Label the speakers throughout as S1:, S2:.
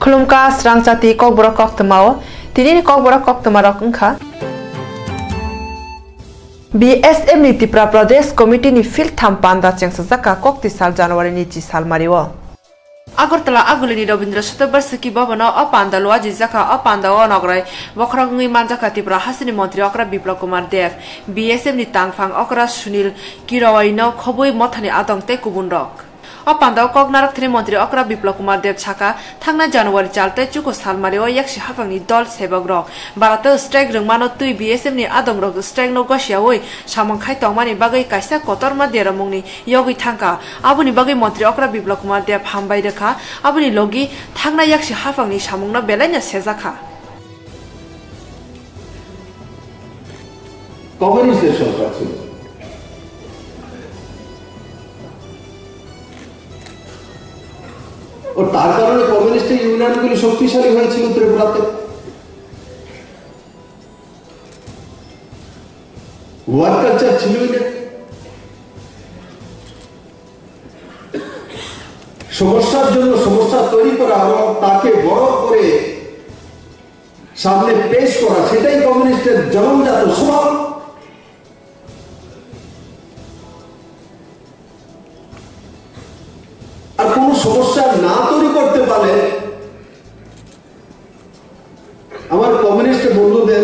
S1: खुलुमका स्रांगजाति ककबरक कक्तमाओ तिनि ककबरक कक्तमारक अंखा BSM नि त्रिपुरा प्रदेश committee नि फिल्ड थाम पांदा चेंगसजाका कक्ति साल जनवरी नि 20 साल Mario Agartala agulini Rabindra Shatabarsaki Babana Apanda Luaji Zaka Apanda Onograi Wakrangi Manjaka Tipra Hasini Montri Okra Bipla Kumar Dev BSM ni Tangfang Okra Sunil Kirawaino Koboi Motani Atong Tekubundok Apanda Kognarak Tri Montri Okra Bipla Kumar Dev Chaka Tangna January Chalte Chuko Salmario Yakshi Havang Dol Sebogrok Barata Strike Rumano Tui BSM ni Adong Rog Strike no Goshiawoi Shamang Kaitong Mani Bagai Kaisa Kotor Madera Mungni Yogi Tanka Abuni Bagai Montri Okra Bipla Kumar Dev Hambai Deka Abuni Logi Tangna Yakshi Havang ni Shamungna Belenya Sezaka
S2: Communist और तार कारणे communist यूनियनগুলি শক্তিশালী হয়েছিল ত্রিপুরাতে war culture ছিলই না সমস্যার জন্য সমস্যা তৈরি করা এবং তাকে বড় করে সামনে পেশ করা সেটাই কমিউনিস্টের জন্মজাত স্বভাব আর কোন সমস্যা না তৈরি করতে পারলে আমার কমিউনিস্ট বন্ধুদের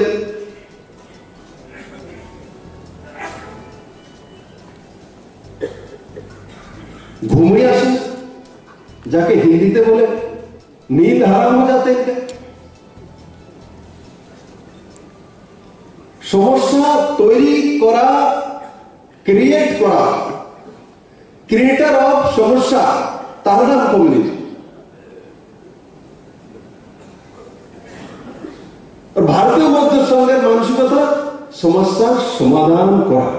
S2: ঘুমিয়ে আসে যাকে হিন্দিতে বলে নীল হারাম হয়ে যাতে সমস্যা তৈরি করা ক্রিয়েট করা ক্রিয়েটার অফ সমস্যা তার নাম কমিউনিজম আর ভারতীয় মধ্য সংঘের মানসিকতা সমস্যার সমাধান করা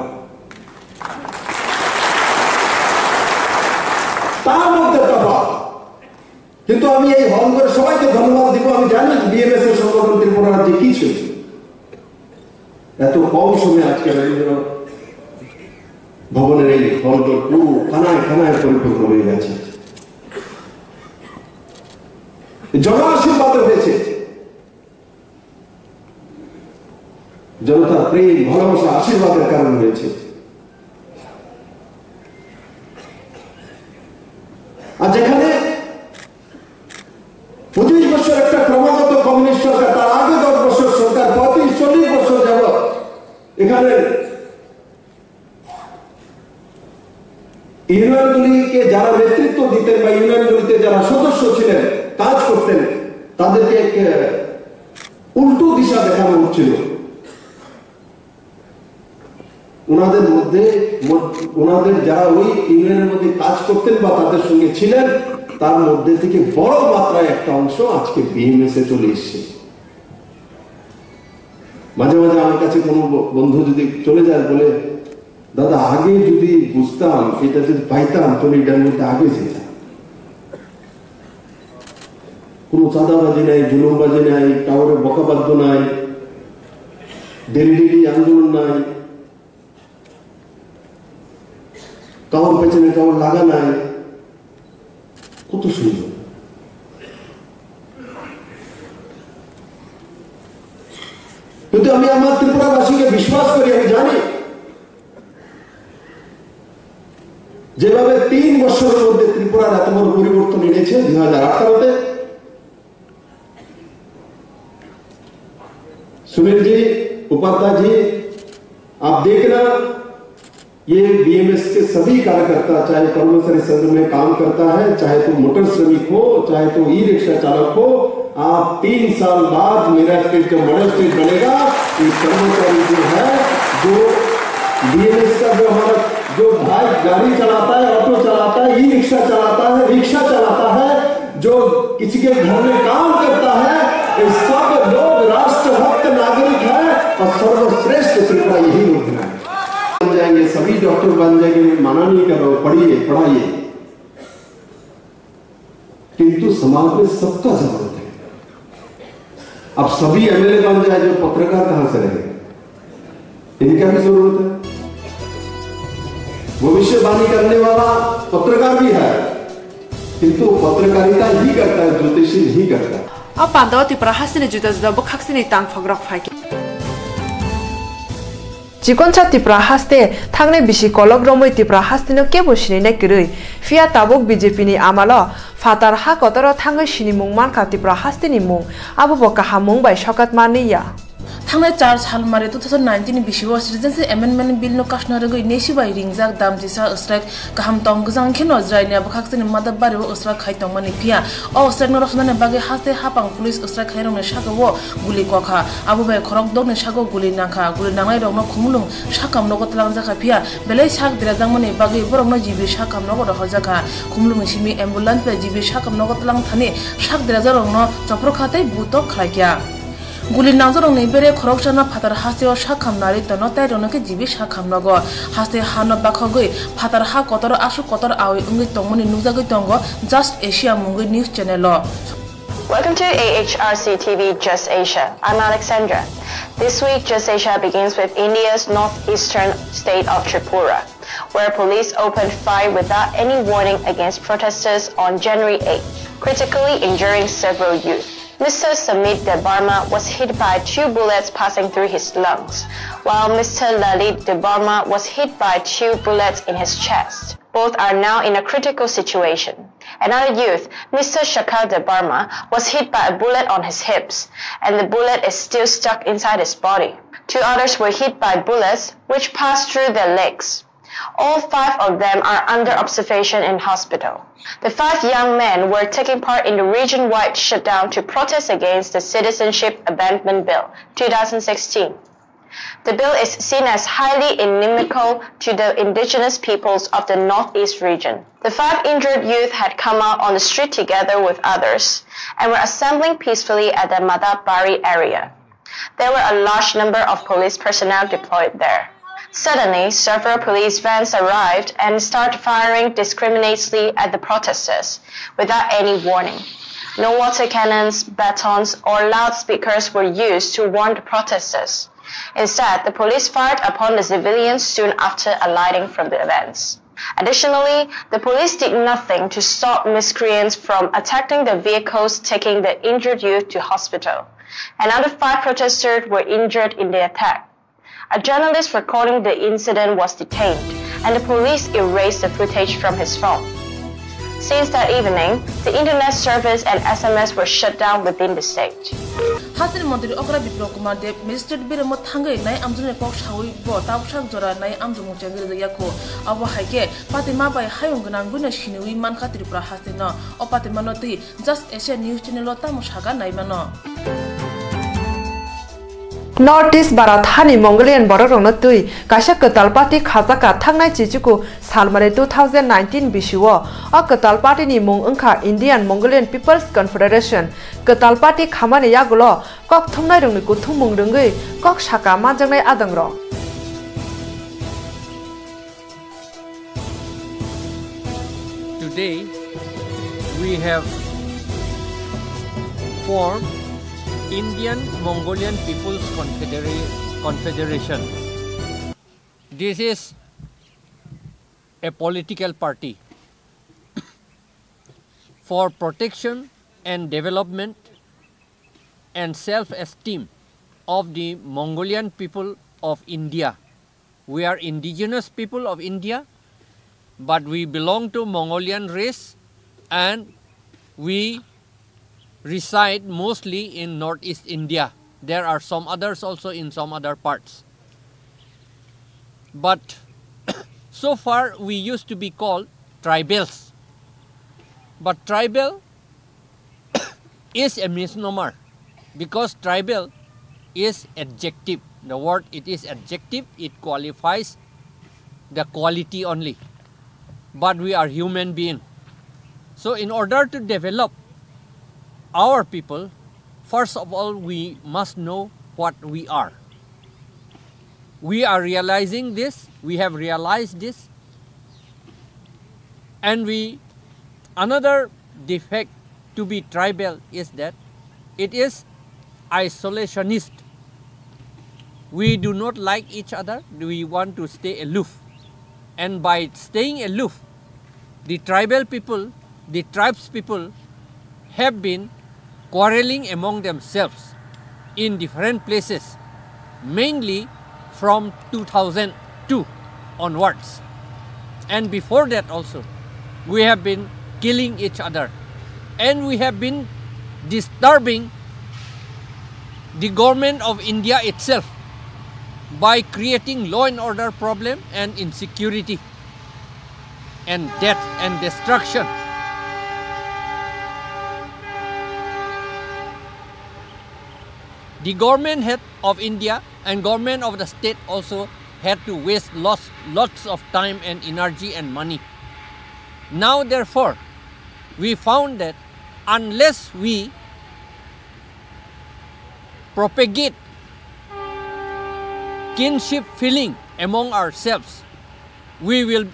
S2: তার মধ্যে তফাৎ কিন্তু আমি এই হল করে সবাইকে ধন্যবাদ দিব আমি জানি বিএমএস এর সংগঠন ত্রিপুরা রাজ্যে কি ছিল এত কম সময়ে আজকে রবীন্দ্র ভবনের এই হলগুলো পুরো খানায় খানায় পরিপূর্ণ হয়ে গেছে জন আশীর্বাদ হয়েছে জনতার প্রেম ভালোবাসা আশীর্বাদের কারণ হয়েছে আর যেখানে 25 বছর একটা ক্রমাগত কমিউনিস্ট সরকার তার আগে 10 বছর সরকার 35-40 বছর যাবত এখানে ইউনিয়নগুলিকে যারা নেতৃত্ব দিতেন বা ইউনিয়নগুলিতে যারা সদস্য ছিলেন কাজ করতেন তাদেরকে এক উল্টো দিশা দেখানো হচ্ছিল ওনাদের যারা ওই ইউনিয়নের মধ্যে কাজ করতেন বা তাদের সঙ্গে ছিলেন তার মধ্যে থেকে বড় মাত্রায় একটা অংশ আজকে বিএমএস এ চলে এসছে মাঝে মাঝে আমার কাছে কোনো বন্ধু যদি চলে যায় বলে দাদা আগে যদি বুঝতাম এটা যদি পাইতাম তাহলে এটার মধ্যে আগে যেতাম কোনো চাঁদাবাজি নাই জুলুমবাজি নাই কাউরে বকাবাদ্য নাই ডেলি আন্দোলন নাই কাউর পেছনে কাউর লাগা নাই কত সুন্দর কিন্তু আমি আমার ত্রিপুরাবাসীকে বিশ্বাস করি আমি জানি যেভাবে 3 বছরের মধ্যে ত্রিপুরার এত বড় পরিবর্তন এনেছে 2018-তে सुनील जी उपाध्याय जी आप देखना ये बीएमएस के सभी कार्यकर्ता चाहे कर्मचारी संघ में काम करता है चाहे तो मोटर श्रमिक हो चाहे तो ई रिक्शा चालक हो आप 3 साल बाद मेरा स्टेट जो मॉडल स्टेट बनेगा ये कर्मचारी जो है जो बीएमएस का जो हमारा जो भाई गाड़ी चलाता है ऑटो चलाता है ई रिक्शा चलाता है जो किसी के घर में काम करता है ये सब लोग राष्ट्रभक्त नागरिक है और सर्वश्रेष्ठ त्रिपुरा यही लोग बन जाएंगे सभी डॉक्टर बन जाएंगे मना नहीं कर रहा पढ़ाइए किंतु समाज में सबका जरूरत है अब सभी एमएलए बन जाए जो पत्रकार कहां से रहेंगे इनका भी जरूरत है भविष्यवाणी करने वाला पत्रकार भी है किंतु पत्रकारिता ही करता है, ज्योतिषी नहीं करता।
S1: अब पांडव त्रिपुरा हासिनी जुदा जुदा बखाक्सिनी तांग फग्रक फाइके चिकनसा त्रिपुरा हास्ते थांने बिसि कलक रमै त्रिपुरा हास्तिनो केबो सिनायनाय गरै फिया ताबुक बीजेपी नि आमालो फातार हा कतर थांगै सिनि मुं मानखा त्रिपुरा हास्तिनि मुं आबो काहा मुं बाय शकात मानिया
S3: थांनाय 4 साल मारे 2019 बिसिव सिटिजेनशिप एमेंडमेंट बिल नो काशनारगै नेसि बाय रिंजाक दामजिसा अस्ट्रेक गाहाम तंग गजां खेनो ज्रायनिया बखाक्सिनि मादा बारिव अस्ट्रा खायतंग मानि फिया अ अस्ट्रेक नरसनाने बागे हास्ते हापां पुलिस अस्ट्रा खायरंने सागो गुलि कखा आबो बाय खरक दगने सागो गुलि नांखा गुलि नांनाय रंनो खुमलुं साकाम नगो तलां जाखा फिया बेलै साक बिराजां मानि बागे बरंनो जिबि साकाम नगो रह जाखा खुमलुं सिमि एम्बुलेंस पे जिबि साकाम नगो तलां थानि साक बिराजा रंनो चप्र खातै बुतो खलायया गुलि नांजरं नै बेरे खरकसाना फातार हास्तेयाव साखाम नारि तनो ताइरनके जिबि साखाम नगो हास्ते हानो बाखगै फातार हा कतर आसु कतर आवै उंगै तंगमनि नुजागै तंगो जस्ट एशिया मुंगै न्यूज चैनल।
S4: Welcome to AHRC TV Just Asia. I'm Alexandra. This week Just Asia begins with India's northeastern state of Tripura, where police opened fire without any warning against protesters on January 8, critically injuring several youth. Mr. Samit Debarma was hit by 2 bullets passing through his lungs, while Mr. Lalit Debarma was hit by 2 bullets in his chest. Both are now in a critical situation. Another youth, Mr. Shakal Debarma, was hit by a bullet on his hips, and the bullet is still stuck inside his body. 2 others were hit by bullets which passed through their legs. All 5 of them are under observation in hospital. The 5 young men were taking part in the region-wide shutdown to protest against the Citizenship Amendment Bill 2016. The bill is seen as highly inimical to the indigenous peoples of the Northeast region. The 5 injured youth had come out on the street together with others and were assembling peacefully at the Madabari area. There were a large number of police personnel deployed there. Suddenly, several police vans arrived and started firing discriminately at the protesters without any warning. No water cannons, batons, or loudspeakers were used to warn the protesters. Instead, the police fired upon the civilians soon after alighting from the vans. Additionally, the police did nothing to stop miscreants from attacking the vehicles taking the injured youth to hospital. Another 5 protesters were injured in the attack. A journalist recording the incident was detained, and the police erased the footage from his phone. Since that evening, the internet service and SMS were shut down within the state.
S3: हासिल मंत्री अकरा विप्लव कुमार देव magistrate बिरम थांगै नाय आमजुने कक सावै ब तावसाक जरा नाय आमजु मुचे गिरजायाखो अब हाइके पातिमा बाय हायं गनां गुना सिनुइ मानखा त्रिपुरा हासिन अ पातिमा नति जस्ट एशिया न्यूज चैनल तामु सागा नायमानो
S1: नॉर्थ ईस्ट भारत हानि मंगोलियन बररंनो तुई काशा कतालपाटी खाजाका थांनाय चिचुकु सालमारे 2019 बिसुव अ कतालपाटी नि मुं अंखा इंडियन मंगोलियन पीपल्स कन्फेडरेशन कतालपाटी खामानि यागुलो कक थंनाय रंनि कुथुम मुं रंगै कक साका माजंनाय आदंग्र
S5: Today we have formed Indian Mongolian People's Confederation. This is a political party for protection and development and self-esteem of the Mongolian people of India. We are indigenous people of India, but we belong to Mongolian race and we reside mostly in northeast India. There are some others also in some other parts. But so far we used to be called tribals. But tribal is a misnomer because tribal is adjective. The word it is adjective, it qualifies the quality only. But we are human beings. So in order to develop our people, first of all, we must know what we are. We are realizing this, we have realized this, and another defect to be tribal is that it is isolationist. We do not like each other, we want to stay aloof. And by staying aloof, the tribal people the tribes people have been quarreling among themselves in different places, mainly from 2002 onwards. And before that also, we have been killing each other, and we have been disturbing the government of India itself by creating law and order problem and insecurity and death and destruction. The government of India and government of the state also had to waste lots of time and energy and money. Now therefore, we found that unless we propagate kinship feeling among ourselves, we will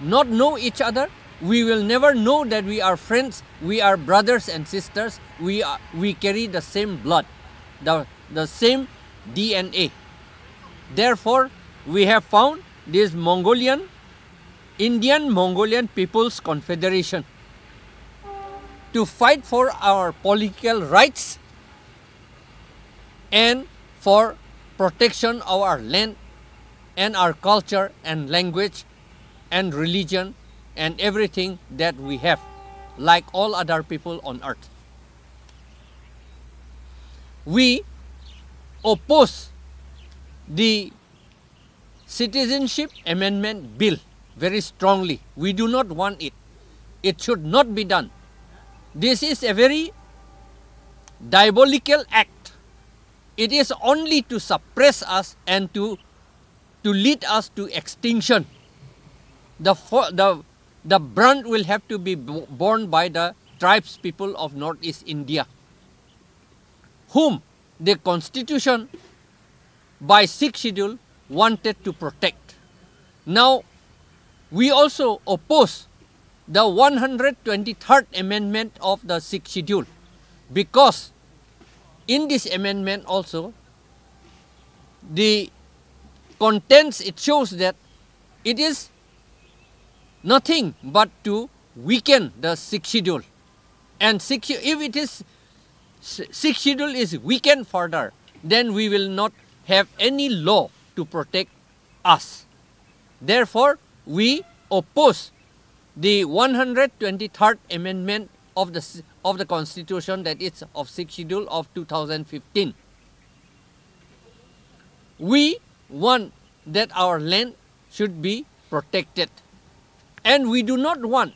S5: not know each other. We will never know that we are friends, we are brothers and sisters, we carry the same blood, the same DNA. Therefore, we have found this Indian Mongolian People's Confederation to fight for our political rights and for protection of our land and our culture and language and religion and everything that we have, like all other people on earth. We oppose the Citizenship Amendment Bill very strongly. We do not want it. It should not be done. This is a very diabolical act. It is only to suppress us and to lead us to extinction. The brunt will have to be borne by the tribes people of Northeast India, whom the Constitution by 6th schedule wanted to protect. Now, we also oppose the 123rd amendment of the 6th schedule, because in this amendment also, the contents, it shows that it is nothing but to weaken the 6th schedule. And if it is 6th schedule is weakened further, then we will not have any law to protect us. Therefore, we oppose the 123rd amendment of the Constitution, that is of 6th schedule of 2015. We want that our land should be protected, and we do not want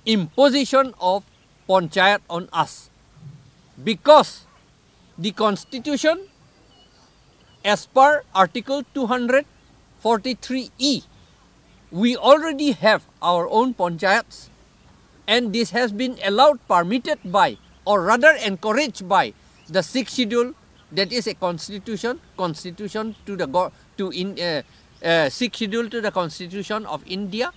S5: imposition of panchayat on us, because the Constitution, as per Article 243E, we already have our own panchayats, and this has been allowed, permitted by, or rather encouraged by the 6th schedule, that is a constitution to the 6th schedule to the Constitution of India.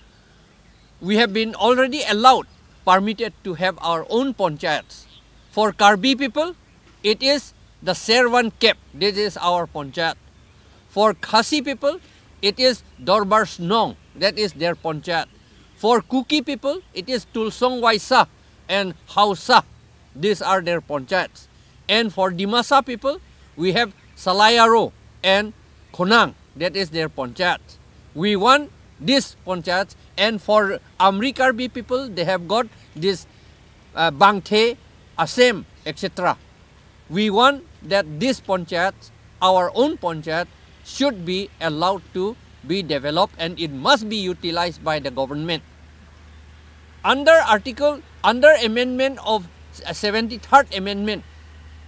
S5: We have been already allowed, permitted to have our own panchayats. For Karbi people, it is the Serwan Kep, this is our panchayat. For Khasi people, it is Dorbar Snong, that is their panchayat. For Kuki people, it is Tulsong Waisa and Hausa, these are their panchayats. And for Dimasa people, we have Salayaro and Khonang, that is their panchayats. We want these panchayats. And for Amri Karbi people, they have got this Bangthe, Asem, etc. We want that these panchayats, our own panchayat, should be allowed to be developed, and it must be utilized by the government. Under amendment of 73rd amendment,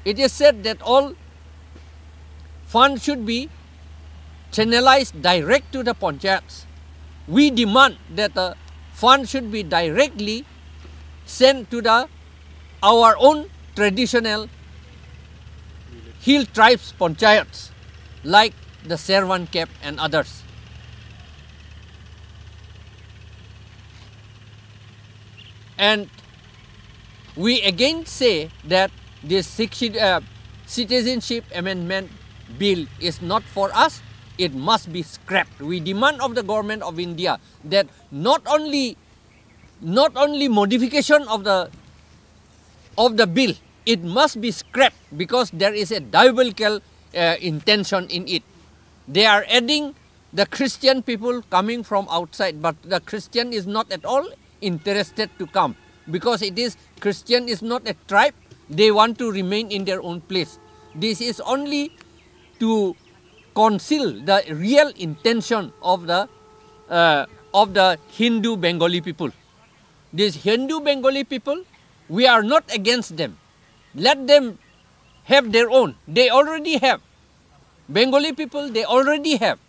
S5: it is said that all funds should be channelized direct to the panchayats. We demand that the fund should be directly sent to our own traditional hill tribes panchayats, like the Serwan Kep and others. And we again say that this Citizenship Amendment Bill is not for us. It must be scrapped. We demand of the government of India that not only not only modification of the bill, it must be scrapped because there is a diabolical intention in it. They are adding the Christian people coming from outside, but the Christian is not at all interested to come because Christian is not a tribe. They want to remain in their own place. This is only to conceal the real intention of the Hindu Bengali people. These Hindu Bengali people, we are not against them. Let them have their own. They already have. Bengali people, they already have.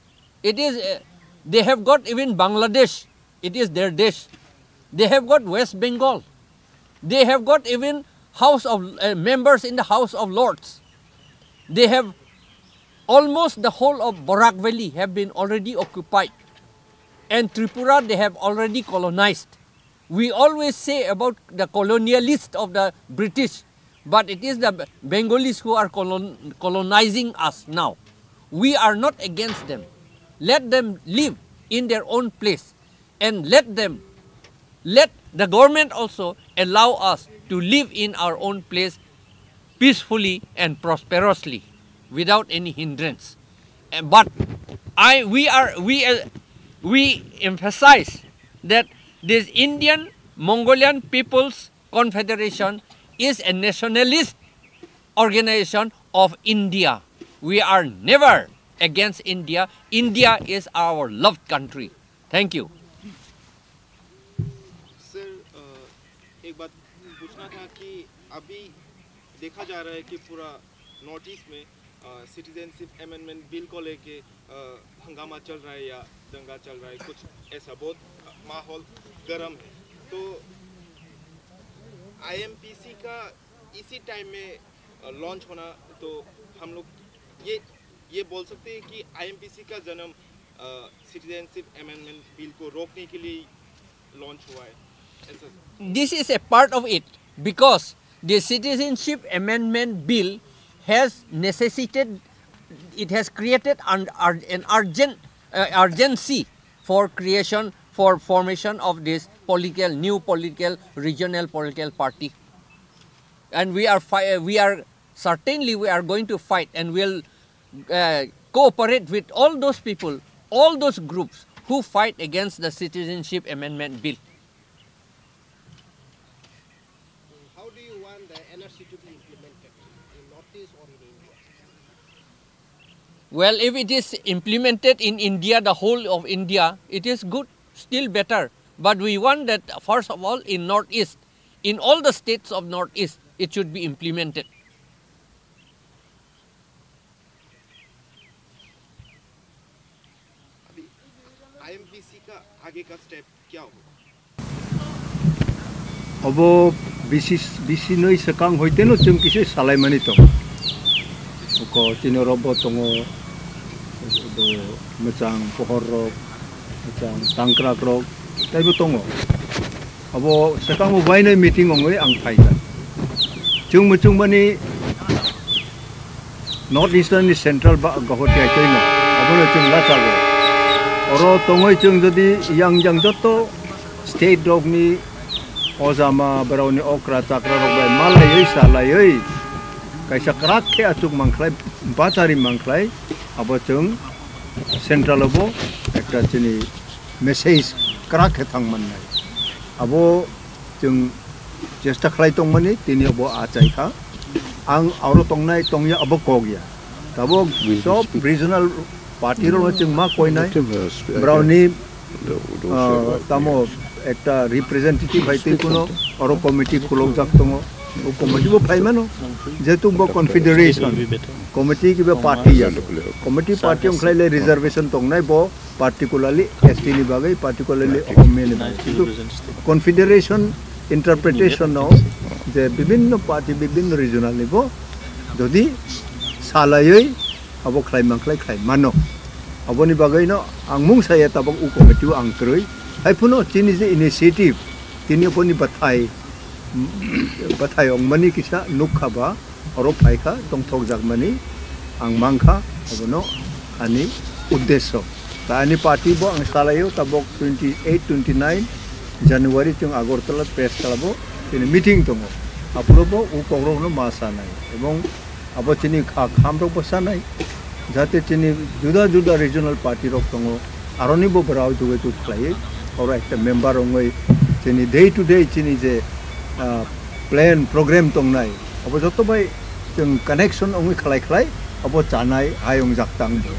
S5: They have got even Bangladesh. It is their desh. They have got West Bengal. They have got even members in the House of Lords. They have almost the whole of Barak Valley have been already occupied. And Tripura, they have already colonized. We always say about the colonialists of the British, but it is the Bengalis who are colonizing us now. We are not against them. Let them live in their own place and let the government also allow us to live in our own place peacefully and prosperously without any hindrance. But we emphasize that this Indian Mongolian People's Confederation is a nationalist organization of India. We are never against India. India is our loved country. Thank you.
S6: Sir एक बात पूछना था कि अभी देखा जा रहा है कि पूरा नॉर्थ ईस्ट में सिटीजनशिप अमेंडमेंट बिल को लेके हंगामा चल रहा है या दंगा चल रहा है, कुछ ऐसा बहुत माहौल गर्म है। तो आईएमपीसी का इसी टाइम में लॉन्च होना, तो हम लोग ये बोल सकते हैं कि आईएमपीसी का जन्म सिटीजनशिप अमेंडमेंट बिल को रोकने के लिए लॉन्च हुआ है।
S5: This is a part of it because the Citizenship Amendment Bill has necessitated, it has created an urgency for formation of this new political regional political party, and we are certainly going to fight and will cooperate with all those people, all those groups who fight against the Citizenship Amendment Bill.
S7: How do you want the NRC to be implemented in Northeast or in India?
S5: Well, if it is implemented in India, the whole of India, it is good, still better. But we want that, first of all, in Northeast, in all the states of Northeast, it should be implemented.
S6: आईएमपीसी का आगे का step क्या होगा?
S8: अब बिसि नई सकां होइते न जों किसे सालायमानि दं उको तिनरब दङ मोजां पहर रक मोजां तांक्राक रक ताइबो दङ अब सकां बायनाय मिटिं अंगै आं फायगोन जों मोजां माने नॉर्थ ईस्टार्न सेंट्रल गहति आइतैनो अबनो जों ला जागो अरो दङै जों जदि यांग जत स्टेट डगनि अजामा बरावनि अक्रा चाक्रा रबाय मालायै सालायै कायसा क्राखे आचुक मांख्लाय बाजारि मांख्लाय अब जों सेंट्रलबो एकटा जोंनि मेसेज क्राखे थांमोननाय अब जों चेष्टा खालाय दंमोन दिनै अब आजायखा आं आरो दंनाय दंया अब गगिया दाबो सब रिजनल पार्टी रो जों मा कयनाय बरावनि तामो एकटा रिप्रेजेंटेटिव हाइते कोनो और कमिटी खुलक जाक दङ ओ कमिटी बो फाइमानो जेतु बो कन्फेडरेशन कमिटी के पार्टी या कमिटी पार्टी ओंख्लायले रिजर्वेशन दंनाय बो पार्टिकुलारली एसटी नि बागै पार्टिकुलारली अमेन कन्फेडरेशन इंटरप्रिटेशन नो जे विभिन्न पार्टी विभिन्न रिजनल निबो जदि सालायै अब ख्लायमांख्लाय खायमानो अबनि बागैनो आं मुंसाया ताबक उ कमिटी आं क्रय हाइफुनो तिनि जे इनिशिएटिव तिनि अपनी बथाय अंगमनि किसा नुखाबा और फाइखा दंथक जागमानि आं मांखा अबनो आनि उद्देश्य तानि पार्टी बो आं सालायो ताबक 28 29 January chung Agartala press kalabo chini meeting tongo apurobo u kogrogno masa nai ebong abo chini khamro bosa nai jate chini juda regional party rok tongo aroni bo brau juge tu khlai ora ekta member ongoi chini day to day chini je plan program tong nai abo joto bai chung connection ongoi khlai abo chanai ayong jaktang bo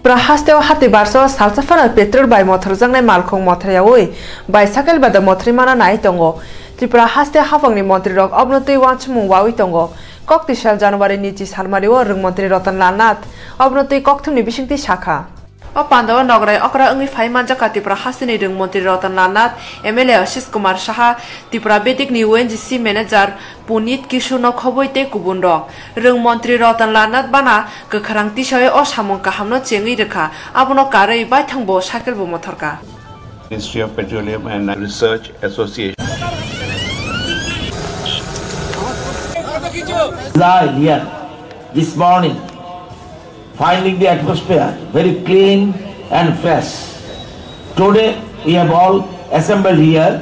S1: Prahasteo hati barso salsafana petrol bai motor jangnai malkhong mothrayawi bicycle bada mothri mana nai tongo Tripura haste hafangni montri rok obnotui wanchmung wawi tongo kokti sal January ni chi salmariwo rung montri Ratan Lal Nath obnotui kokthumni bisingti shakha O Pandawa Nograi okra ungi phai manjaka Tripura hasini rung montri Ratan Lal Nath MLA Ashish Kumar Saha Tripura Bedik ni ONGC manager Punit Kishore no khoboite kubundo rung montri Ratan Lal Nath bana gokhrang tisawe o samung kahamno chengi rekha abono karei bai thangbo cycle bo mothorka
S9: Ministry of Petroleum and Research Association
S10: Here this morning, finding the atmosphere very clean and fresh. Today we have all assembled here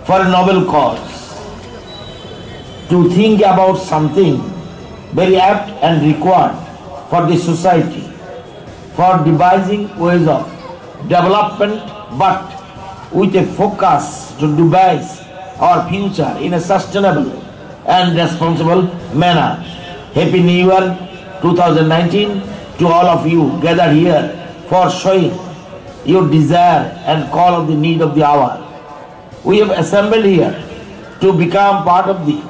S10: for a noble cause, to think about something very apt and required for the society, for devising ways of development, but with a focus to devise our future in a sustainable and responsible manner. Happy New Year 2019 to all of you gathered here for showing your desire and call of the need of the hour. We have assembled here to become part of the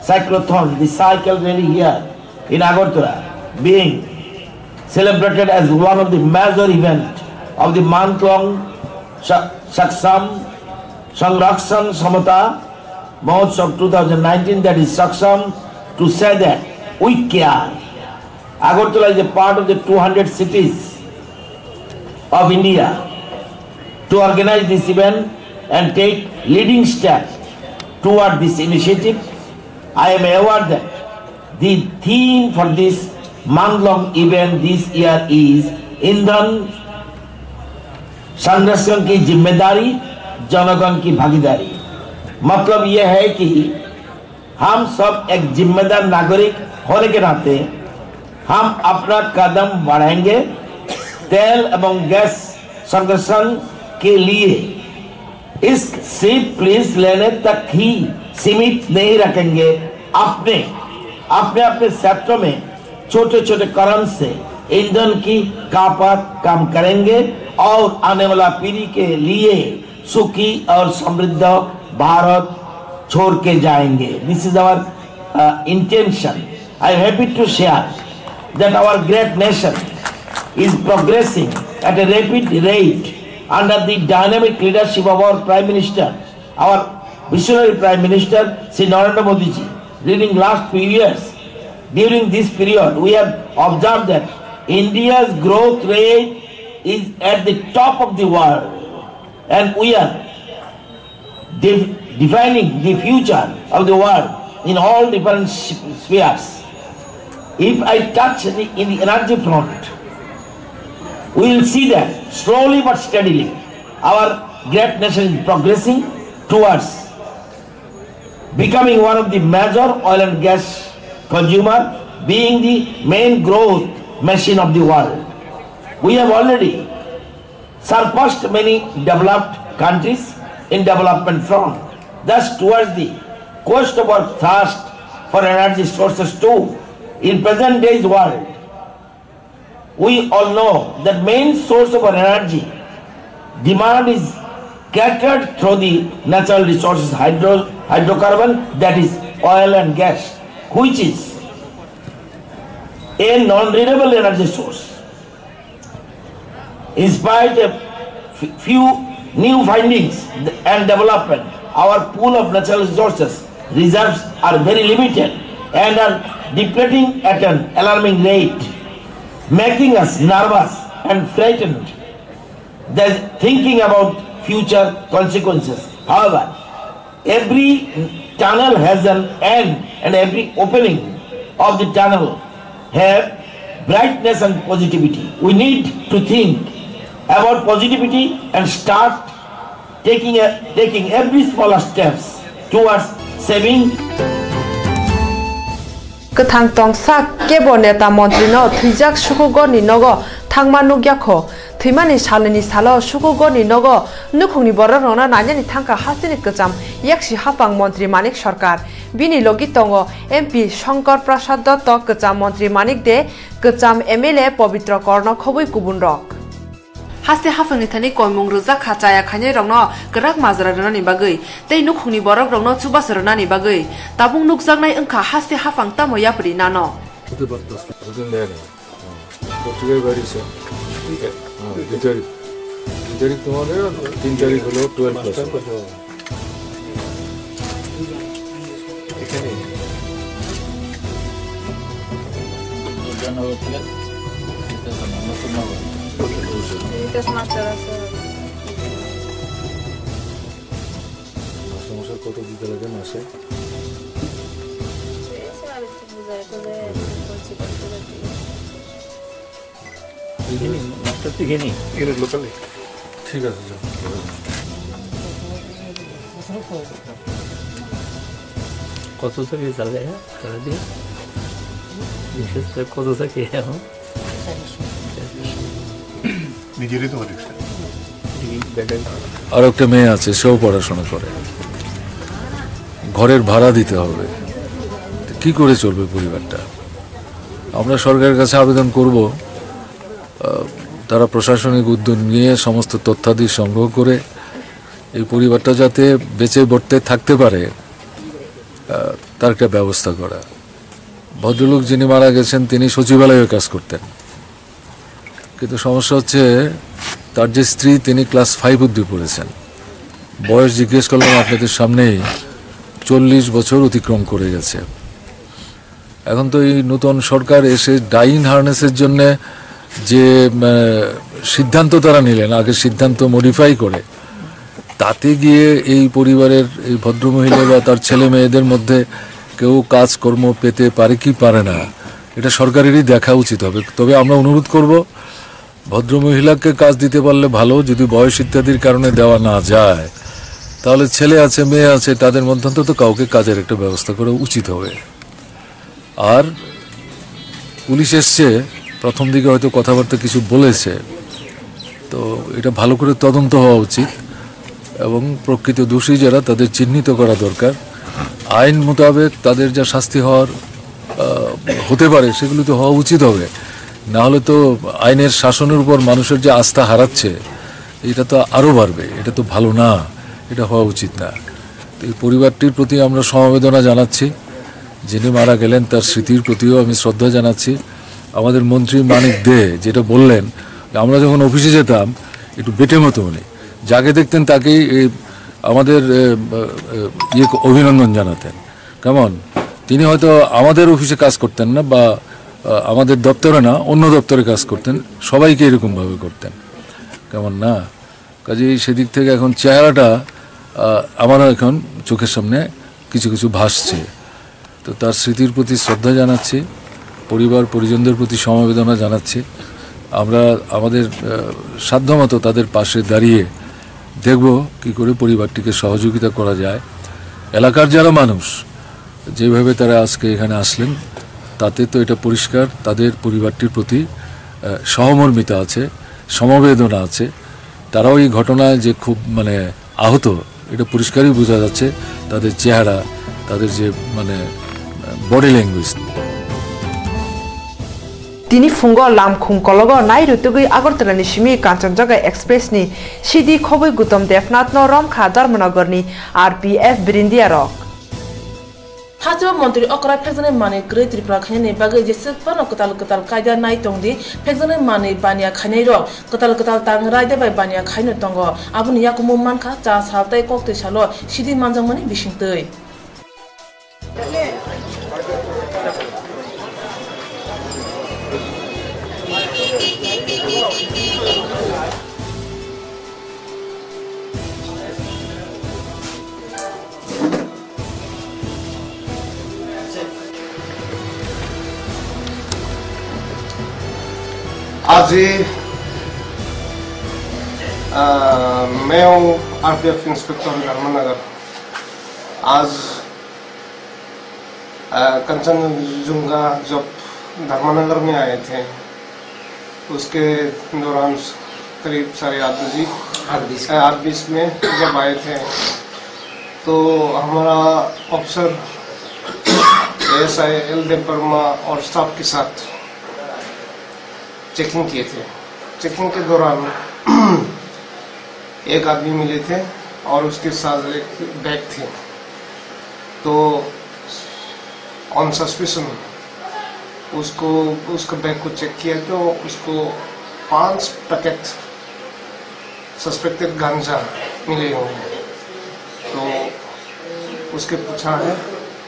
S10: cyclothon, the cycle rally here in Agartala, being celebrated as one of the major events of the month-long Saksam Sanrakshan Samata Mahotsav 2019, that is Saksam, to say that we care. Agartala is a part of the 200 cities of India to organize this event and take leading steps toward this initiative. I am aware that the theme for this month-long event this year is Indhan संरक्षण की जिम्मेदारी जनगण की भागीदारी मतलब यह है कि हम सब एक जिम्मेदार नागरिक होने के नाते हम अपना कदम बढ़ाएंगे तेल एवं गैस संरक्षण के लिए इस सिर्फ पुलिस लेने तक ही सीमित नहीं रखेंगे अपने क्षेत्रों में छोटे छोटे कदम से ईंधन की खपत कम करेंगे और आने वाला पीढ़ी के लिए सुखी और समृद्ध भारत छोड़ के जाएंगे. This is our intention. I am happy to share that our great nation is progressing at a rapid rate under the dynamic leadership of our Prime Minister, our visionary Prime Minister, Sri Narendra Modi ji. During last few years, during this period, we have observed that India's growth rate is at the top of the world, and we are defining the future of the world in all different spheres. If I touch in the energy front, we will see that slowly but steadily our great nation is progressing towards becoming one of the major oil and gas consumer, being the main growth machine of the world. We have already surpassed many developed countries in development front. Thus, towards the quest of our thirst for energy sources too, in present day's world, we all know that main source of our energy demand is catered through the natural resources, hydrocarbon, that is oil and gas, which is a non-renewable energy source. In spite of few new findings and development, our pool of natural resources reserves are very limited and are depleting at an alarming rate, making us nervous and frightened thinking about future consequences. However, every tunnel has an end and every opening of the tunnel have brightness and positivity. We need to think about positivity and start taking every smaller steps towards saving.
S1: Kathang tongsa kebo neta montri no thujak sukugo ni nogo thangma nugyakho thimani salani salo sukugo ni nogo nukhungni borok rona nanyani thangka hasini kacham yakshi hapang montri Manik Sarkar bini logi tongo MP Shankar Prasad Dotto kacham montri Manik de kacham MLA Pavitra Korno khobui kubun rok haste hafangni thani koimung rujak khachaya khane rongno grak mazra rani bagui tei nukhungni borok rongno chubas rani bagui tabung nukjaknai angkha haste hafang tamo yapri nano
S11: কত দিতে লাগে মাসে ঠিক আছে কত থেকে চলে সারাদিন বিশেষ করে কত থেকে এখন নিজেরই তো আর একটা মেয়ে আছে সেও পড়াশোনা করে ঘরের ভাড়া দিতে হবে কি করে চলবে পরিবারটা আমরা সরকারের কাছে আবেদন করব তারা প্রশাসনিক উদ্যোগ নিয়ে সমস্ত তথ্যাদি সংগ্রহ করে এই পরিবারটা যাতে বেঁচে বর্তে থাকতে পারে তার একটা ব্যবস্থা করা ভদ্রলোক যিনি মারা গেছেন তিনি সচিবালয়ে কাজ করতেন কিন্তু সমস্যা হচ্ছে তার যে স্ত্রী তিনি ক্লাস 5 অবধি পড়েছেন বয়স জিজ্ঞেস করলাম আপনাদের সামনেই 40 বছর অতিক্রম করে গেছে এখন তো এই নতুন সরকার এসে ডাইন হার্নেসের জন্য যে সিদ্ধান্ত তারা নিলেন আগে সিদ্ধান্ত মডিফাই করে তাতে গিয়ে এই পরিবারের এই ভদ্রমহিলা বা তার ছেলে মেয়েদের মধ্যে কেউ কাজকর্ম পেতে পারে কি পারে না এটা সরকারেরই দেখা উচিত হবে তবে আমরা অনুরোধ করব ভদ্রমহিলাকে কাজ দিতে পারলে ভালো যদি বয়স ইত্যাদির কারণে দেওয়া না যায় তাহলে ছেলে আছে মেয়ে আছে তাদের মধ্যে তো কাউকে কাজের একটা ব্যবস্থা করা উচিত হবে আর পুলিশ এসছে প্রথম দিকে হয়তো কথাবার্তা কিছু বলেছে তো এটা ভালো করে তদন্ত হওয়া উচিত এবং প্রকৃত দোষী যারা তাদের চিহ্নিত করা দরকার আইন মোতাবেক তাদের যা শাস্তি হওয়ার হতে পারে সেগুলো তো হওয়া উচিত হবে না হলে তো আইনের শাসনের উপর মানুষের যে আস্থা হারাচ্ছে এটা তো আরও বাড়বে এটা তো ভালো না এটা হওয়া উচিত না এই পরিবারটির প্রতি আমরা সমবেদনা জানাচ্ছি যিনি মারা গেলেন তার স্মৃতির প্রতিও আমি শ্রদ্ধা জানাচ্ছি আমাদের মন্ত্রী মানিক দে যেটা বললেন আমরা যখন অফিসে যেতাম একটু বেটে মতো উনি যাকে দেখতেন তাকেই আমাদের অভিনন্দন জানাতেন কেমন তিনি হয়তো আমাদের অফিসে কাজ করতেন না বা আমাদের দপ্তরে না অন্য দপ্তরে কাজ করতেন সবাইকে এরকমভাবে করতেন কেমন না কাজেই সেদিক থেকে এখন চেহারাটা আমারও এখন চোখের সামনে কিছু কিছু ভাসছে তো তার স্মৃতির প্রতি শ্রদ্ধা জানাচ্ছি পরিবার পরিজনদের প্রতি সমবেদনা জানাচ্ছি আমরা আমাদের সাধ্যমতো তাদের পাশে দাঁড়িয়ে দেখব কি করে পরিবারটিকে সহযোগিতা করা যায় এলাকার যারা মানুষ যেভাবে তারা আজকে এখানে আসলেন তাতে তো এটা পরিষ্কার তাদের পরিবারটির প্রতি সহমর্মিতা আছে সমবেদনা আছে তারাও এই ঘটনায় যে খুব মানে আহত এটা পরিষ্কারই বোঝা যাচ্ছে তাদের চেহারা তাদের যে মানে বডি ল্যাঙ্গুয়েজ
S1: তিনি ফুঙ্গ লামখুং কলগ নাই রুতুগুই আগরতলানি সিমি কাঞ্চনজঙ্ঘা এক্সপ্रेसनि सिदी खबै गुतम देवनाथ न रमखा धर्मनगरनि आरपीएफ बिरिन्दिया रक
S3: हाजो मन्त्री अकरा फेजने माने ग्रे त्रिपुरा खाने बागे जेसे पनो कताल कताल कायदा नाय तंगदि फेजने माने बानिया खाने र कताल कताल तांग रायदे बाय बानिया खाइनो तंग आबुनि याकुमु मानखा चा साबताय कक्ते सालो सिदी मानजांगमानि बिसिंतै
S12: আজি
S7: मैं हूँ आरपीएफ इंस्पेक्टर धर्मनगर। आज कंचनजुंगा जब धर्मनगर में आए थे उसके दौरान करीब 8:30 में जब आए थे तो हमारा ऑफिसर ASI एल देववर्मा और स्टाफ के साथ चेकिंग किए थे। चेकिंग के दौरान एक आदमी मिले थे और उसके साथ एक बैग थे। तो ऑन सस्पिशन उसका बैग को चेक किया तो उसको 5 पैकेट सस्पेक्टेड गांजा मिले हुए हैं। तो उसके पूछा है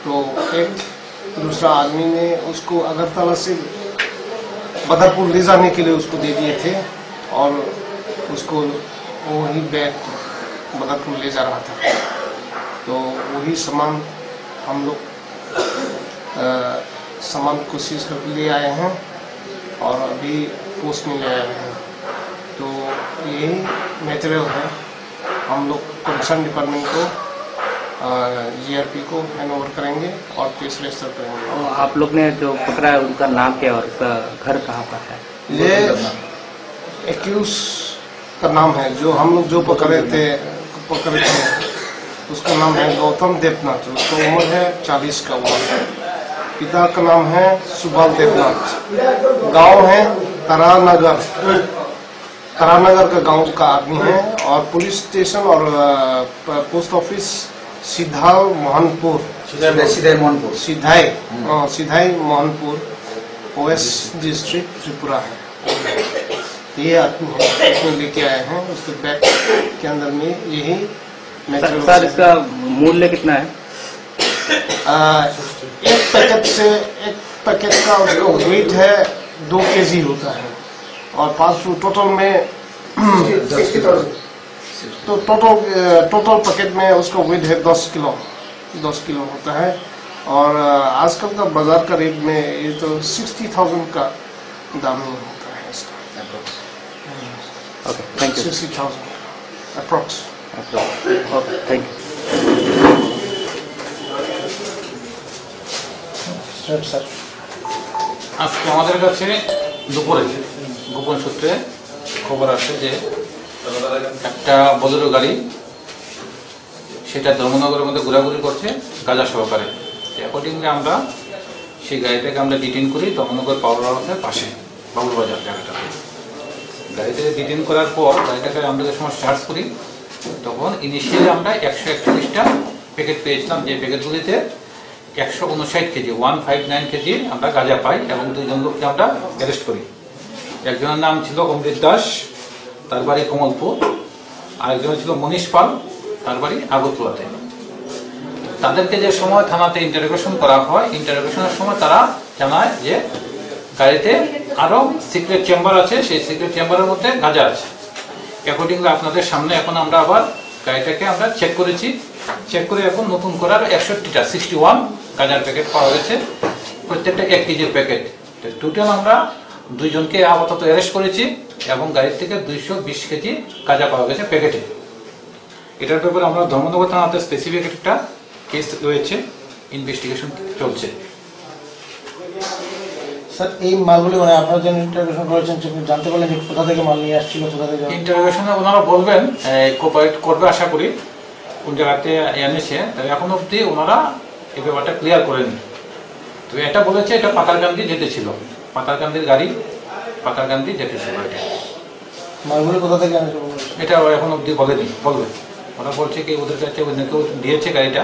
S7: तो एक दूसरा आदमी ने उसको अगरतला से बदरपुर ले जाने के लिए उसको दे दिए थे और उसको वही बैग बदरपुर ले जा रहा था। तो वही सामान हम लोग सामान को सीज करके ले आए हैं और अभी पोस्ट में ले आए हैं। तो यही मटेरियल है, हम लोग कंसर्न डिपार्टमेंट को GRP को हैंड ओवर करेंगे और केस रजिस्टर करेंगे।
S12: और आप लोग ने जो पकड़ा है उनका नाम क्या और उसका घर कहाँ पर है?
S7: ये एक्यूज का नाम है जो हम लोग जो पकड़े थे उसका नाम है गौतम देवनाथ। उसका उम्र है 40 का उम्र। पिता का नाम है सुभाल देवनाथ। गांव है तरानगर का गांव का आदमी है और पुलिस स्टेशन और post office Sidhai Mohanpur OS district Tripura है। ये आदमी है, इसमें लेके आए हैं। उसके बैग के अंदर में यही
S12: सर इसका मूल्य कितना है?
S7: एक पैकेट का उसका वेट है 2 kg होता है और 500 टोटल में तो टोटल पैकेट में उसका वेट है 10 किलो होता है। और आजकल का बाजार का रेट में ये तो 60,000 का दाम होता है इसका।
S12: Okay, thank you.
S7: 60,000 approx.
S12: Okay, thank you.
S13: আজকে আমাদের কাছে দুপুরে গোপন সূত্রে খবর আসে যে একটা বোলেরো গাড়ি সেটা ধর্মনগরের মধ্যে ঘোরাঘুরি করছে গাঁজা সহকারে। অ্যাকর্ডিংলি আমরা সেই গাড়িটাকে আমরা ডিটেইন করি ধর্মনগর পাওয়ার হাউসের পাশে বাবুর বাজার জায়গাটাতে। গাড়িটাকে ডিটেইন করার পর গাড়িটাকে আমরা যে সময় সার্চ করি তখন ইনিশিয়ালি আমরা 141টা প্যাকেট পেয়েছিলাম, যে প্যাকেটগুলিতে 159 কেজি 159 কেজি আমরা গাঁজা পাই এবং 2 জন লোককে আমরা অ্যারেস্ট করি। একজনের নাম ছিল অমৃত দাস, তার বাড়ি কমলপুর, আরেকজনের ছিল মনীষ পাল, তার বাড়ি আগরতলাতে। তাদেরকে যে সময় থানাতে ইন্টারোগেশন করা হয়, ইন্টারোগেশনের সময় তারা জানায় যে গাড়িতে আরো সিক্রেট চেম্বার আছে, সেই সিক্রেট চেম্বারের মধ্যে গাঁজা আছে। অ্যাকর্ডিংলি আপনাদের সামনে এখন আমরা আবার গাড়িটাকে আমরা চেক করেছি। চেক করে এখন নতুন করার 61টা 61 গাঁজার প্যাকেট পাওয়া গেছে, প্রত্যেকটা 1 কেজির প্যাকেট। টোটাল আমরা 2 জনকে আপাতত অ্যারেস্ট করেছি এবং গাড়ির থেকে 220 কেজি গাঁজা পাওয়া গেছে প্যাকেটে। এটার ব্যাপারে আমরা ধর্মনগর থানাতে স্পেসিফিক একটা কেস রয়েছে, ইনভেস্টিগেশন চলছে।
S14: স্যার এই মালগুলি মানে আপনারা যে ইন্টারোগেশন করেছেন জানতে পারলেন যে কোথা থেকে মাল নিয়ে আসছিল, কোথা থেকে?
S13: ইন্টারোগেশনে ওনারা বলবেন, কোঅপারেট করবে আশা করি কোন জায়গাতে এনেছে। তবে এখন অবধি ওনারা এই ব্যাপারটা ক্লিয়ার করেনি। তবে এটা বলেছে এটা পাতারকান্দি যেতেছিল, পাতারকান্দির গাড়ি পাতারকান্দি যেতেছিল। এটা
S14: মালগুলি কোথা থেকে আনেছে
S13: এটা এখন অবধি বলেনি, বলবে। ওরা বলছে কি ওদের কাছে অন্য কেউ দিয়েছে গাড়িটা,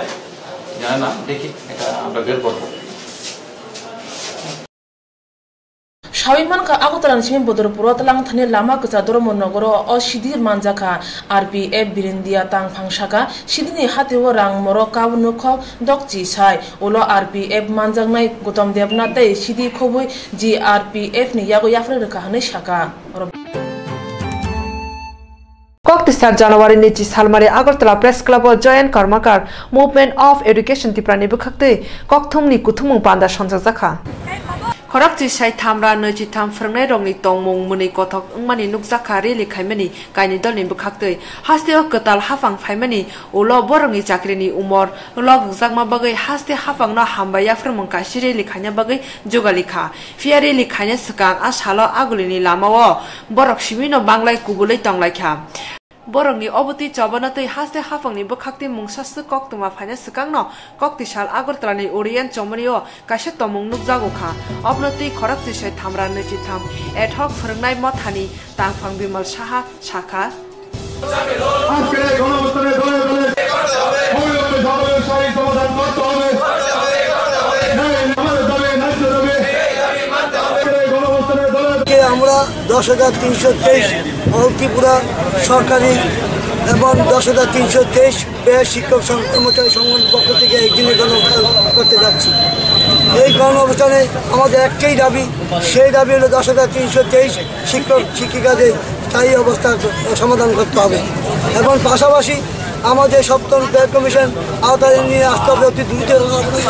S13: জানে না। দেখি এটা আমরা বের করবো।
S3: Shawiman ka agotaran simin bodorpuro talang thane lama kcha dormo nogoro o sidir manjaka RPF birindia tang phangshaka sidini hatewo rang moro kabno kho dokchi sai ulo RPF manjangnai Gautam Devnath tei sidi khobui ji RPF ni yago yafre reka hane shaka
S1: Koktisar January nichi salmari Agartala Press Club o Join Karmakar Movement of Education Tiprani bukhakte kokthumni kuthumung panda sonjak jakha Korakti sai thamra neji tham frngnai rongni tongmung muni kothok ngmani nukjaka reli khaimani kaini dolni bukhaktei hasteo ketal hafang phaimani ulo borongi chakrini umor log zakma bagai haste hafang no hambaya frmung kasire likhanya bagai jogalikha fiare likhanya skang ashalo agulini lamao borok shimino banglai kubulai tonglai Borongni oboti chabanatei haste hafangni bukhakti mungsasu koktuma phane skangno kokti sal Agartalani Orient Chomanio kaise tomung nukjago kha obnoti khorakti sai thamra nechi tham ad hoc phrangnai mothani tangphang bimal saha shakha
S15: আমরা 10,323 ত্রিপুরা সরকারি এবং 10,323 ব্যয় শিক্ষক কর্মচারী সংগঠনের পক্ষ থেকে একদিনের গণঅবস্থান করতে যাচ্ছি। এই গণঅবস্থানে আমাদের একটাই দাবি, সেই দাবি হলো 10,323 শিক্ষক শিক্ষিকাদের স্থায়ী অবস্থার সমাধান করতে হবে এবং পাশাপাশি আমাদের সপ্তম ব্যয় কমিশন আওতায় নিয়ে আসতে হবে অতি দ্রুত।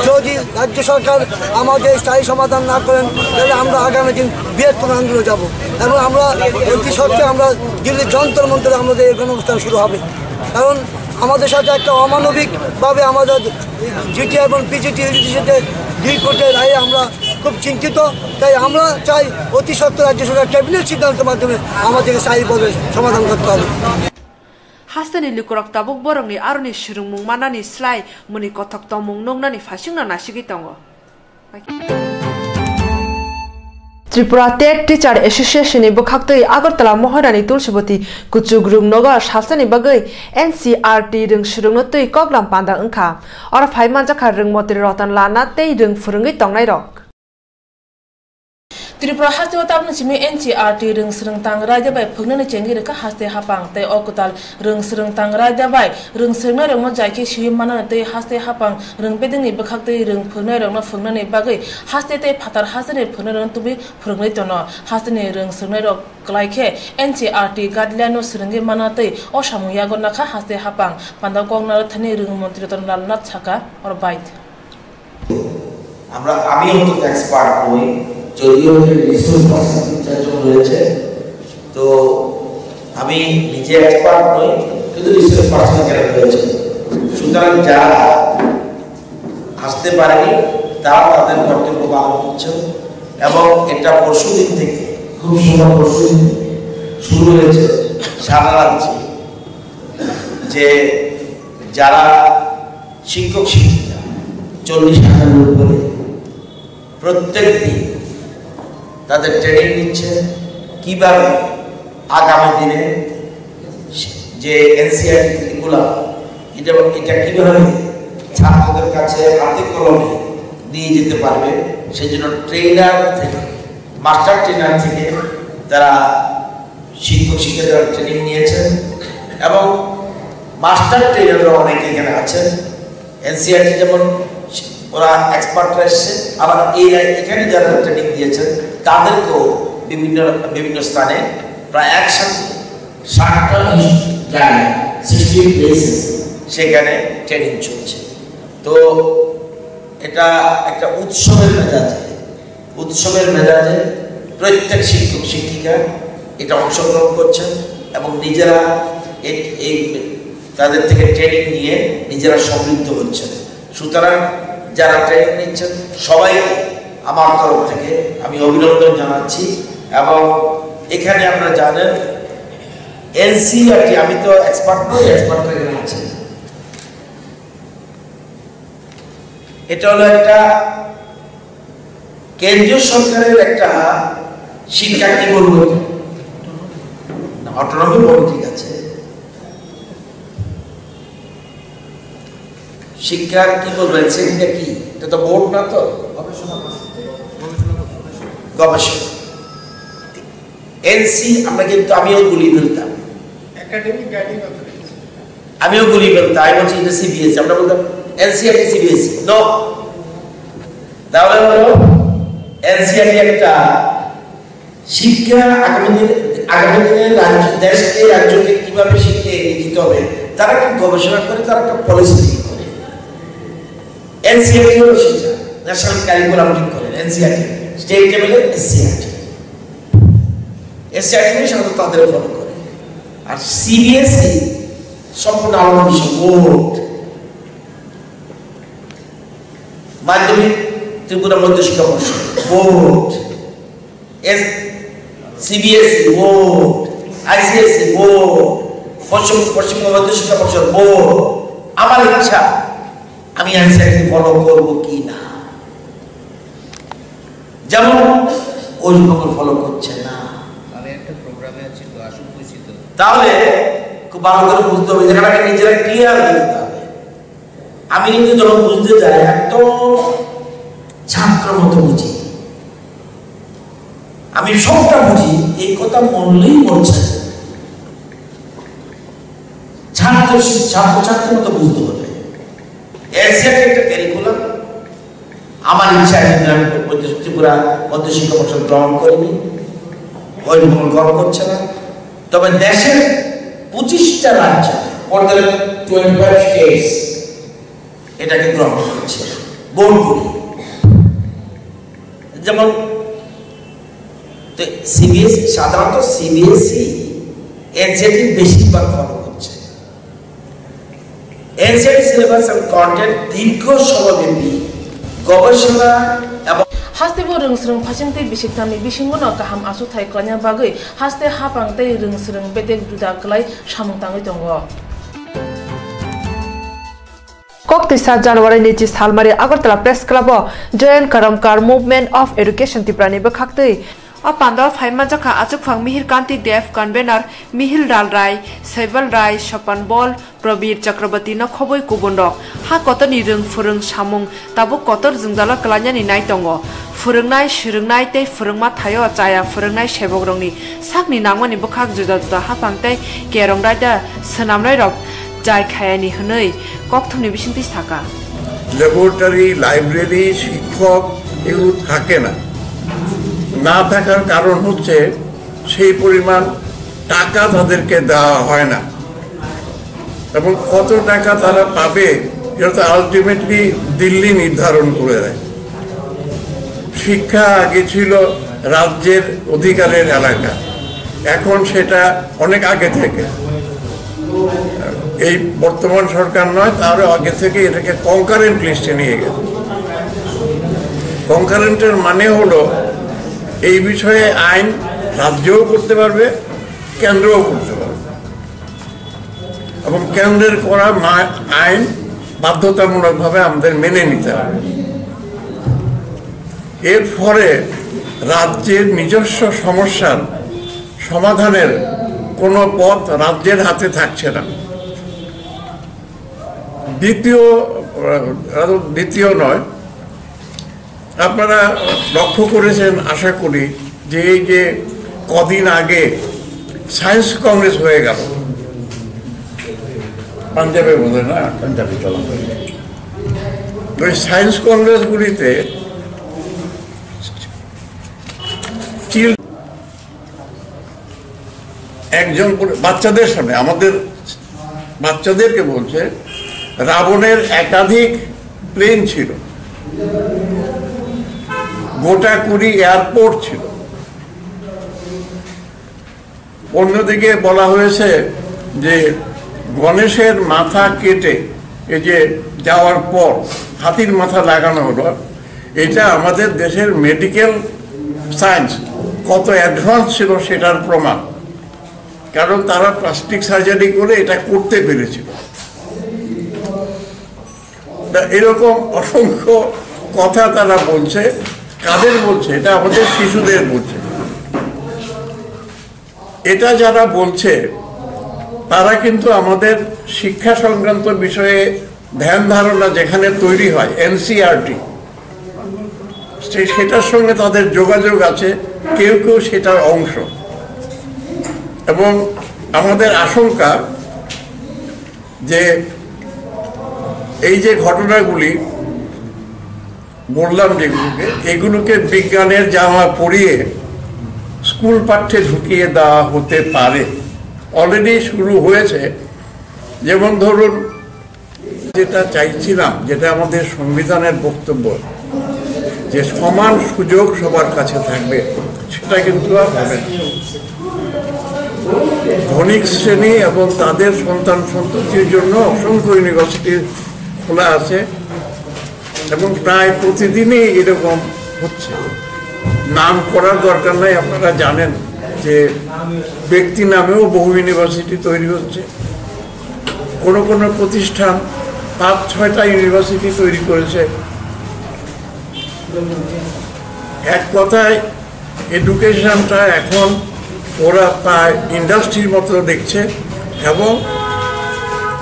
S15: যদি রাজ্য সরকার আমাদের স্থায়ী সমাধান না করেন তাহলে আমরা আগামী দিন বৃহত্তর আন্দোলনে যাব এবং আমরা অতি সত্ত্বে আমরা দিল্লির যন্তর মন্ত্রে আমাদের এই গণঅবস্থান শুরু হবে। কারণ আমাদের সাথে একটা অমানবিকভাবে আমাদের জিটি এবং পিজিটি সাথে 2 কোর্টের রায়ে আমরা খুব চিন্তিত। তাই আমরা চাই অতি সত্ত্বে রাজ্য সরকার ক্যাবিনেট সিদ্ধান্তের মাধ্যমে আমাদেরকে স্থায়ীভাবে সমাধান করতে হবে।
S1: Hastani lukurok tabuk borongni aruni shurungmung manani slai muni kothok tomung nongnani phasingna nasigi tongo. Tripura Ted Teacher Association ni bukhaktei Agartala Moharani Tulsiboti Kuchugrung Nogar Shalsani bagai NCRT rung shurungnotei koklam panda engkha ora phaiman jakha rung motri rotan lana tei rung phurungi tongnai rok.
S3: Tripura haste watapna chimi NCRT rung srung tang raja bai phugnani chengi reka haste hapang tei okutal rung srung tang raja bai rung srungna rong no jaiki shui manana tei haste hapang rung bedingni bukhakte rung phungnai rong no phungnani bagai haste tei phatar hasani phungnai rong tubi phungnai tono hasteni rung srungnai rok klaikhe NCRT guideline no srungi manana tei osamuya gonna kha haste hapang panda kongna thani rung mantri ton lalnat chaka or bait
S10: আমরা আমি অন্তত expert নই যদিও resource person চারজন রয়েছে তো আমি নিজে এক্সপার্ট নই কিন্তু রিসোর্স পার্সন যারা রয়েছে সুতরাং যারা আসতে পারেনি তারা তাদের কর্তব্য পালন করছেন এবং এটা পরশুদিন থেকে খুব সুন্দর পরশুদিন শুরু হয়েছে সারা রাজ্যে যে যারা শিক্ষক শিক্ষিকা 40,000 উপরে প্রত্যেক দিন তাদের ট্রেনিং নিচ্ছে কিভাবে আগামী দিনে যে এনসিআরটি কারিকুলাম এটা কিভাবে ছাত্রদের কাছে হাতে কলমে নিয়ে যেতে পারবে সেই জন্য ট্রেনার থেকে মাস্টার ট্রেনার থেকে তারা শিক্ষক শিক্ষিকারা ট্রেনিং নিয়েছেন এবং মাস্টার ট্রেনাররা অনেকে এখানে আছেন এনসিআরটি যেমন ওরা এক্সপার্টরা এসছে আবার এখানে যারা ট্রেনিং দিয়েছেন তাদেরকেও বিভিন্ন স্থানে প্রায় একসাথে 60টা জায়গায় 60 প্লেসেস সেখানে ট্রেনিং চলছে। তো এটা একটা উৎসবের মেজাজে প্রত্যেক শিক্ষক শিক্ষিকা এটা অংশগ্রহণ করছেন এবং নিজেরা এই তাদের থেকে ট্রেনিং নিয়ে নিজেরা সমৃদ্ধ হচ্ছেন। সুতরাং যারা ট্রেনিং নিচ্ছেন সবাইকে আমার তরফ থেকে আমি অভিনন্দন জানাচ্ছি এবং এখানে আপনারা জানেন এনসিআরটি আমি তো এক্সপার্ট নই, এক্সপার্ট এখানে আছে। এটা হলো একটা কেন্দ্রীয় সরকারের একটা শিক্ষা কি বলবো অটোনমি বলবো, ঠিক আছে, শিক্ষা কি বলবেন সেটা কি, এটা তো বোর্ড না, তো গবেষণা এনসি আমরা কিন্তু আমিও গুলিয়ে ফেলতাম, আমিও গুলিয়ে ফেলতাম। আমি বলছি এটা সিবিএসই, আমরা বলতাম এনসিআরটি সিবিএসই নো। তাহলে হলো এনসিআরটি একটা শিক্ষা আগামী দিনে দেশকে রাজ্যকে কিভাবে শিক্ষা এগিয়ে দিতে হবে তারা একটা গবেষণা করে, তারা একটা পলিসি ঠিক করে। এনসিআরটি হলো সেটা ন্যাশনাল কারিকুলাম ঠিক করে এনসিআরটি, স্টেট লেভেলে এসসিআরটি সাধারণত তাদের ফলো করে। আর সিবিএসই সম্পূর্ণ আলাদা বিষয়, বোর্ড মাধ্যমিক ত্রিপুরা মধ্য শিক্ষা পর্ষদ board, CBSE board, ICSE board, Paschimbanga মধ্য শিক্ষা পর্ষদ বোর্ড। আমার ইচ্ছা আমি এনসিআরটি ফলো করবো কি না, যেমন ওইভাবে ফলো করছে না। তাহলে খুব ভালো করে বুঝতে হবে, জায়গাটাকে নিজেরা ক্লিয়ার করতে হবে। আমি কিন্তু যখন বুঝতে যাই একদম ছাত্র মতো বুঝি, আমি সবটা বুঝি, এই কথা মনলেই বলছে ছাত্রের মতো বুঝতে হবে। এনসিআরটি একটা কারিকুলাম, আমার ইচ্ছা ত্রিপুরা মধ্য শিক্ষা পর্ষদ গ্রহণ করেনি, ওইরকম গ্রহণ করছে না। তবে দেশের 25টা রাজ্য, 25 স্টেটস এটাকে গ্রহণ করছে বোর্ডগুলি। যেমন সিবিএসই, সাধারণত সিবিএসই এনসিআরটি বেশিরভাগ ফলো করছে। এনসিআরটি সিলেবাস এবং কন্টেন্ট দীর্ঘ সময়ব্যাপী গবেষণা এবং
S3: হাস্তেবো রংস্রং ফাসিংতে বিশিকতাनि बिसिंगनो गाहाम आसुथाय खालामनाया बागै हास्ते हापांते रोंस्रं बेटेक जुदा गलाय सामुंताङै दङ।
S1: Koktisa January ni Salmari Agartala Press Club Join Karamkar Movement of Education Tiprani Bakhaktui Apanda Faima Jaka Achukfang Mihir Kanti Dev Convener Mihil Dal Rai Saival Rai Shapan Bol Probir Chakrabarti no Khoboi Kubundok Ha Kotoni Rung Furung Samung Tabu Kotor Zungdala Kalanyani Naitongo Furungnai Shurungnai Te Furungma Thayo Chaya Furungnai Shebogrongni Sakni Nangmani Bukhak Juda Juda Hapangte Kerong Raida Sanamrai Rok Jai Khayani Hunoi Kokthumni Bishinti Thaka
S16: laboratory library শিক্ষক এগুলো থাকে না। না থাকার কারণ হচ্ছে সেই পরিমাণ টাকা তাদেরকে দেওয়া হয় না, এবং কত টাকা তারা পাবে এটা তো আলটিমেটলি দিল্লি নির্ধারণ করে দেয়। শিক্ষা আগে ছিল রাজ্যের অধিকারের এলাকা, এখন সেটা অনেক আগে থেকে, এই বর্তমান সরকার নয় তারও আগে থেকে এটাকে কনকারেন্ট লিস্টে নিয়ে গেছে। কনকারেন্টের মানে হলো এই বিষয়ে আইন রাজ্যও করতে পারবে, কেন্দ্রও করতে পারবে, এবং কেন্দ্রের করা আইন বাধ্যতামূলকভাবে আমাদের মেনে নিতে হবে। এর ফলে রাজ্যের নিজস্ব সমস্যার সমাধানের কোনো পথ রাজ্যের হাতে থাকছে না। দ্বিতীয় নয়, আপনারা লক্ষ্য করেছেন আশা করি যে এই যে কদিন আগে সায়েন্স কংগ্রেস হয়ে গেল পাঞ্জাবে, বলে না পাঞ্জাবে চলা, ওই সায়েন্স কংগ্রেসগুলিতে একজন বাচ্চাদের সামনে, আমাদের বাচ্চাদেরকে বলছে রাবণের একাধিক প্লেন ছিল, গোটা 20 এয়ারপোর্ট ছিল। অন্যদিকে বলা হয়েছে যে গণেশের মাথা কেটে এই যে যাওয়ার পর হাতির মাথা লাগানো হলো, এটা আমাদের দেশের মেডিকেল সায়েন্স কত অ্যাডভান্স ছিল সেটার প্রমাণ, কারণ তারা প্লাস্টিক সার্জারি করে এটা করতে পেরেছিল। এরকম অসংখ্য কথা তারা বলছে। কাদের বলছে? এটা আমাদের শিশুদের বলছে। এটা যারা বলছে তারা কিন্তু আমাদের শিক্ষা সংক্রান্ত বিষয়ে ধ্যান ধারণা যেখানে তৈরি হয় এনসিআরটি, সেটার সঙ্গে তাদের যোগাযোগ আছে, কেউ কেউ সেটার অংশ। এবং আমাদের আশঙ্কা যে এই যে ঘটনাগুলি বললাম যেগুলোকে, এগুলোকে বিজ্ঞানের জামা পরিয়ে স্কুল পাঠ্যে ঢুকিয়ে দেওয়া হতে পারে। অলরেডি শুরু হয়েছে। যেমন ধরুন, যেটা চাইছিলাম, যেটা আমাদের সংবিধানের বক্তব্য, যে সমান সুযোগ সবার কাছে থাকবে, সেটা কিন্তু আর হবে না। ধনিক শ্রেণী এবং তাদের সন্তান সন্ততির জন্য অসংখ্য ইউনিভার্সিটি খোলা আছে এবং প্রায় প্রতিদিনই এরকম হচ্ছে। নাম করার দরকার নাই, আপনারা জানেন যে ব্যক্তি নামেও বহু ইউনিভার্সিটি তৈরি হচ্ছে। কোনো কোনো প্রতিষ্ঠান 5-6টা ইউনিভার্সিটি তৈরি করেছে। এক কথায় এডুকেশনটা এখন ওরা প্রায় ইন্ডাস্ট্রির মতো দেখছে এবং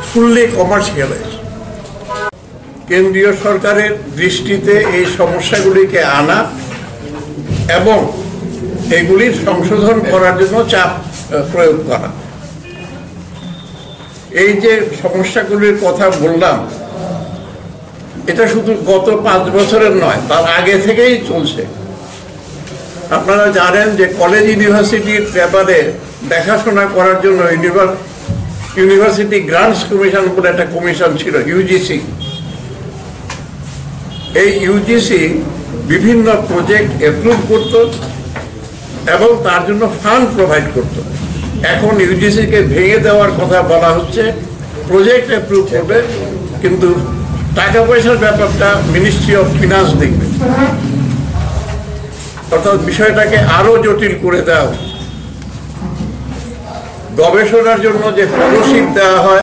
S16: ফুললি কমার্শিয়ালাইজ। কেন্দ্রীয় সরকারের দৃষ্টিতে এই সমস্যাগুলিকে আনা এবং এগুলির সংশোধন করার জন্য চাপ প্রয়োগ করা। এই যে সমস্যাগুলির কথা বললাম, এটা শুধু গত 5 বছরের নয়, তার আগে থেকেই চলছে। আপনারা জানেন যে কলেজ ইউনিভার্সিটির ব্যাপারে দেখাশোনা করার জন্য ইউনিভার্সিটি গ্রান্টস কমিশন বলে একটা কমিশন ছিল, ইউজিসি। এই ইউজিসি বিভিন্ন প্রজেক্ট অ্যাপ্রুভ করত এবং তার জন্য ফান্ড প্রোভাইড করত। এখন ইউজিসিকে ভেঙে দেওয়ার কথা বলা হচ্ছে, প্রজেক্ট অ্যাপ্রুভ করবে কিন্তু টাকা পয়সার ব্যাপারটা মিনিস্ট্রি অফ ফিনান্স দেখবে। অর্থাৎ বিষয়টাকে আরো জটিল করে দেওয়া। গবেষণার জন্য যে ফেলোশিপ দেওয়া হয়